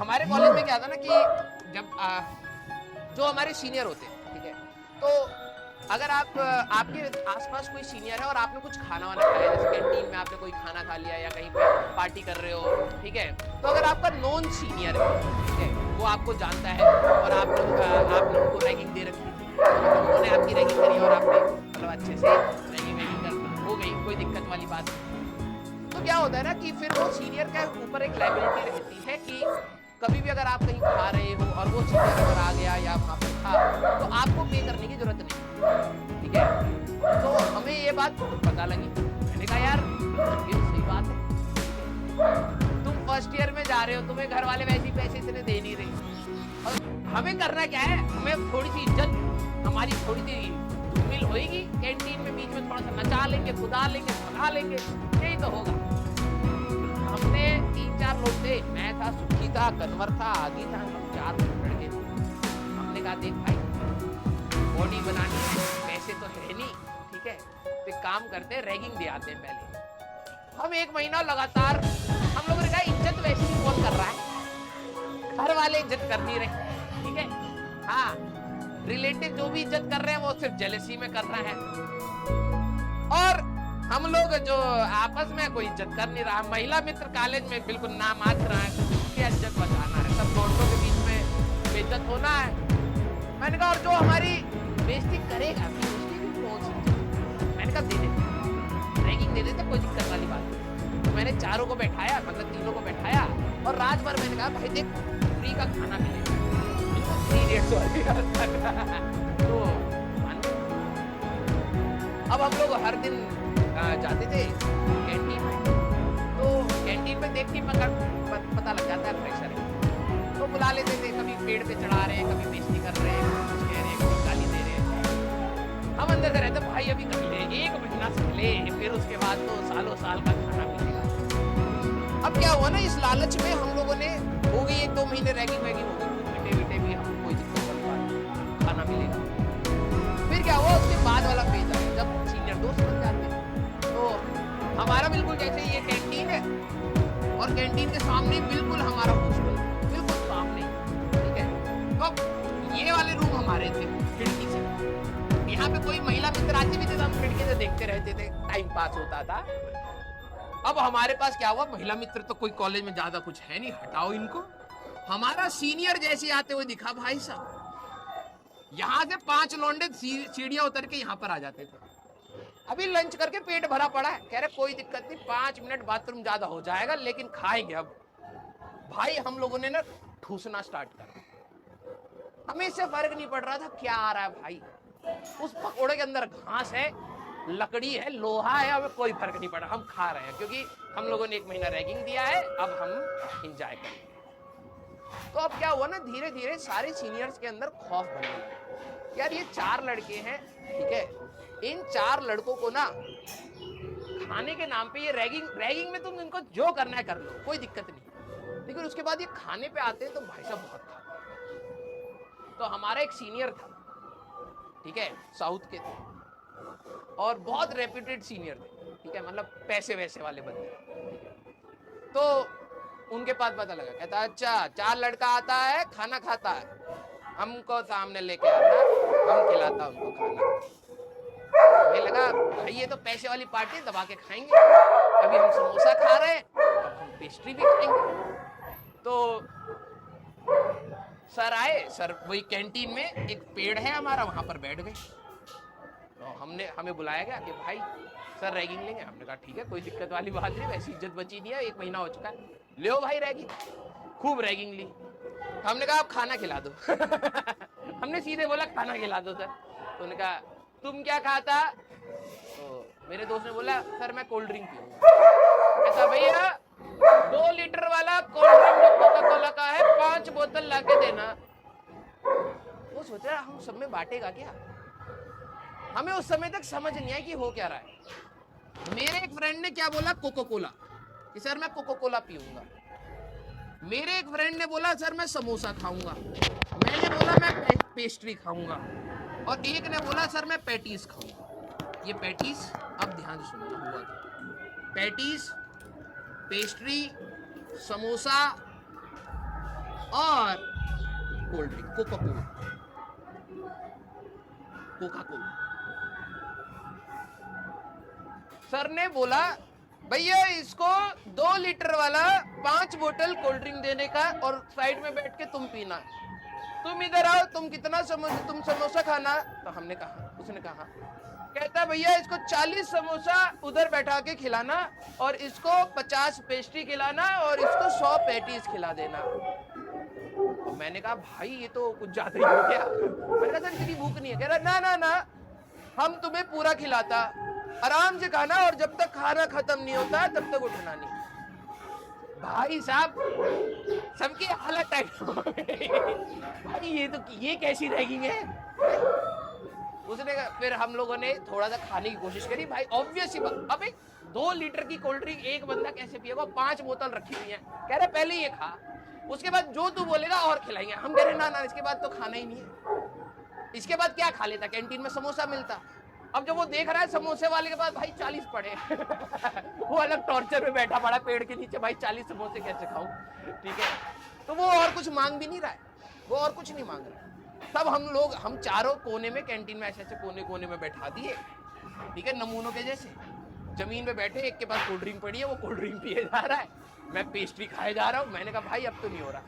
हमारे कॉलेज में क्या था ना कि जब जो हमारे सीनियर होते हैं, ठीक है, तो अगर आप आपके आसपास कोई सीनियर है और आपने कुछ खाना वाना खाया, जैसे कैंटीन में आपने कोई खाना खा लिया या कहीं पे पार्टी कर रहे हो, ठीक है, तो अगर आपका नॉन सीनियर है, ठीक है, वो आपको जानता है और आपने उनको रैगिंग दे रखी थी, मतलब उन्होंने आपकी रैगिंग करी और आपने मतलब अच्छे से रैगिंग वैगिंग कर हो गई, कोई दिक्कत वाली बात नहीं। तो क्या होता है ना कि फिर वो सीनियर के ऊपर एक लायबिलिटी रहती है कि कभी भी अगर आप कहीं खा रहे हो और वो सीनियर अगर आ गया या वहां पर था, तो आपको पे करने की जरूरत नहीं, ठीक है। तो हमें ये बात पता लगी, मैंने कहा यार ये तो सही बात है, तुम फर्स्ट ईयर में जा रहे हो, तुम्हें घर वाले वैसे ही पैसे इतने दे नहीं रहे, और हमें करना क्या है, हमें थोड़ी सी इज्जत, हमारी थोड़ी सी धूमिल होगी कैंटीन में, बीच में थोड़ा सा नचा लेंगे, कुदा लेंगे, भगा लेंगे, यही तो होगा। हमने 3-4 लोग थे, मैं था, सुखी था, कन्वर था, आदि था, हम 4 लड़के थे। हमने कहा देख भाई, बॉडी बनानी है, पैसे तो है नहीं, ठीक है, तो एक काम करते हैं, रैगिंग दे आते हैं पहले। हम 1 महीना लगातार, हम लोगों ने कहा इज्जत वैसे ही कौन कर रहा है, घर वाले इज्जत कर नहीं रहे, ठीक है, हाँ, रिलेटिव जो भी इज्जत कर रहे हैं वो सिर्फ जेलसी में कर रहे हैं, और हम लोग जो आपस में कोई इज्जत कर नहीं रहा। महिला मित्र कॉलेज में बिल्कुल नाम मात्र है, क्या इज्जत बचाना है, सब दोस्तों के बीच में बेइज्जत होना है। मैंने कहा और जो हमारी बेइज्जती करेगा, बेइज्जती भी कौन सी, मैंने कहा दे दे, रैगिंग दे देते, कोई दिक्कत वाली बात नहीं। तो मैंने चारों को बैठाया, मतलब तीनों को बैठाया, और रात भर मैंने कहा भाई देख फ्री का खाना मिलेगा, तो अब हम लोग हर दिन जाते थे कैंटीन में, तो कैंटीन में देख के पता लग जाता है प्रेशर है, तो बुला लेते थे, कभी पेड़ पे चढ़ा रहे हैं, कभी बेइज्जती कर रहे हैं, कुछ कह रहे हैं, कुछ गाली दे रहे हैं। हम अंदर से रहते भाई अभी कर ले, 1 महीना से ले, फिर उसके बाद तो सालों साल का खाना मिलेगा। अब क्या हुआ ना, इस लालच में हम लोगों ने, हो गई 1-2 महीने रैगिंग वैगिंग हो गई, कुछ मिटे भी, हम कोई दिक्कत वाली बात, खाना मिलेगा। फिर क्या हुआ, उसके बाद वाला फेज आया जब सीनियर दोस्त बन जाते हैं। तो हमारा बिल्कुल जैसे ये कैंटीन है और कैंटीन के सामने बिल्कुल हमारा हॉस्टल, बिल्कुल सामने, ठीक है, तो ये वाले रूम हमारे थे खिड़की से, यहाँ पे कोई महिला मित्र आती भी थे तो हम खिड़की से देखते रहते थे, टाइम पास होता था। अब हमारे पास क्या हुआ, महिला मित्र तो कोई कॉलेज में ज्यादा कुछ है नहीं, हटाओ इनको, हमारा सीनियर जैसे आते हुए दिखा, भाई साहब यहाँ से 5 लौंडे सीढ़ियां उतर के यहाँ पर आ जाते थे। अभी लंच करके पेट भरा पड़ा है, कह रहे कोई दिक्कत नहीं, 5 मिनट बाथरूम ज्यादा हो जाएगा लेकिन खाएंगे। अब भाई हम लोगों ने ना ठूसना स्टार्ट करा, हमें इससे फर्क नहीं पड़ रहा था क्या आ रहा है भाई, उस पकोड़े के अंदर घास है, लकड़ी है, लोहा है, हमें कोई फर्क नहीं पड़ रहा, हम खा रहे हैं, क्योंकि हम लोगों ने 1 महीना रैगिंग दिया है, अब हम इंजॉय करेंगे। तो अब क्या हुआ ना, धीरे धीरे सारे सीनियर्स के अंदर खौफ बनने लगा, यार ये 4 लड़के हैं, ठीक है, इन 4 लड़कों को ना खाने के नाम पे ये रैगिंग में तुम इनको जो करना है कर लो, कोई दिक्कत नहीं, लेकिन उसके बाद ये खाने पे आते हैं तो भाई साहब बहुत खाते। तो हमारा एक सीनियर था, ठीक है, साउथ के थे और बहुत रेप्यूटेड सीनियर थे, ठीक है, मतलब पैसे वैसे वाले बंदे, ठीक है। तो उनके पास पता लगा, कहता अच्छा 4 लड़का आता है, खाना खाता है, हमको सामने लेके आना, हम खिलाता उनको खाना। हमें लगा भाई ये तो पैसे वाली पार्टी, दबा के खाएंगे, अभी हम समोसा खा रहे हैं, अब हम पेस्ट्री भी खाएंगे। तो सर आए, सर वही कैंटीन में एक पेड़ है हमारा, वहां पर बैठ गए, तो हमें बुलाया गया कि भाई सर रैगिंग लेंगे, हमने कहा ठीक है, कोई दिक्कत वाली बात नहीं, वैसी इज्जत बची नहीं है, 1 महीना हो चुका है, ले भाई रैगिंग। खूब रैगिंग ली, हमने कहा आप खाना खिला दो हमने सीधे बोला खाना खिला दो सर, तो उन्होंने कहा तुम क्या खाता, तो मेरे दोस्त ने बोला सर मैं कोल्ड ड्रिंक पीऊंगा। ऐसा भैया 2 लीटर वाला कोल्ड ड्रिंक जो कोका कोला का है 5 बोतल ला के देना। वो सोच रहा हम सब में बांटेगा क्या, हमें उस समय तक समझ नहीं आया कि हो क्या रहा है। मेरे एक फ्रेंड ने क्या बोला, कोका कोला, कि सर मैं कोका कोला पीऊंगा। मेरे एक फ्रेंड ने बोला सर मैं समोसा खाऊंगा, मैंने बोला मैं पेस्ट्री खाऊंगा, और एक ने बोला सर मैं पैटीज खाऊंगा। ये पैटीज अब ध्यान से सुनना हुआ क्या, पैटीज, पेस्ट्री, समोसा, और cold drink, Coca Cola, Coca Cola. Sir ने बोला भैया इसको 2 लीटर वाला 5 बोतल कोल्ड ड्रिंक देने का और साइड में बैठ के तुम पीना। तुम इधर आओ, तुम कितना तुम समोसा खाना। तो हमने कहा, उसने कहा, कहता भैया इसको 40 समोसा उधर बैठा के खिलाना और इसको 50 पेस्ट्री खिलाना और इसको 100 पैटीज खिला देना। तो मैंने कहा भाई ये तो कुछ ज्यादा ही हो गया। मैंने कहा सर इतनी भूख नहीं है। कह रहा ना ना ना, हम तुम्हें पूरा खिलाता, आराम से खाना और जब तक खाना खत्म नहीं होता तब तक उठना नहीं। भाई साहब सबकी हालत टाइट हो गई। भाई ये कैसी रैगिंग है। उसने फिर हम लोगों ने थोड़ा सा खाने की कोशिश करी। भाई ऑब्वियस ही बात, अबे 2 लीटर की कोल्ड ड्रिंक एक बंदा कैसे पिएगा, 5 बोतल रखी हुई है। कह रहे पहले ये खा, उसके बाद जो तू बोलेगा और खिलाएंगे। हम कह रहे ना ना इसके बाद तो खाना ही नहीं है। इसके बाद क्या खा लेता, कैंटीन में समोसा मिलता। अब जब वो देख रहा है समोसे वाले के पास भाई 40 पड़े वो अलग टॉर्चर में बैठा पड़ा पेड़ के नीचे, भाई 40 समोसे कैसे खाऊं। ठीक है, तो वो और कुछ मांग भी नहीं रहा है, वो और कुछ नहीं मांग रहा है। तब हम चारों कोने में कैंटीन में ऐसे कोने कोने में बैठा दिए, ठीक है, नमूनों के जैसे जमीन पे बैठे। एक के पास कोल्ड ड्रिंक पड़ी है, वो कोल्ड ड्रिंक पिए जा रहा है, मैं पेस्ट्री खाए जा रहा हूँ। मैंने कहा भाई अब तो नहीं हो रहा।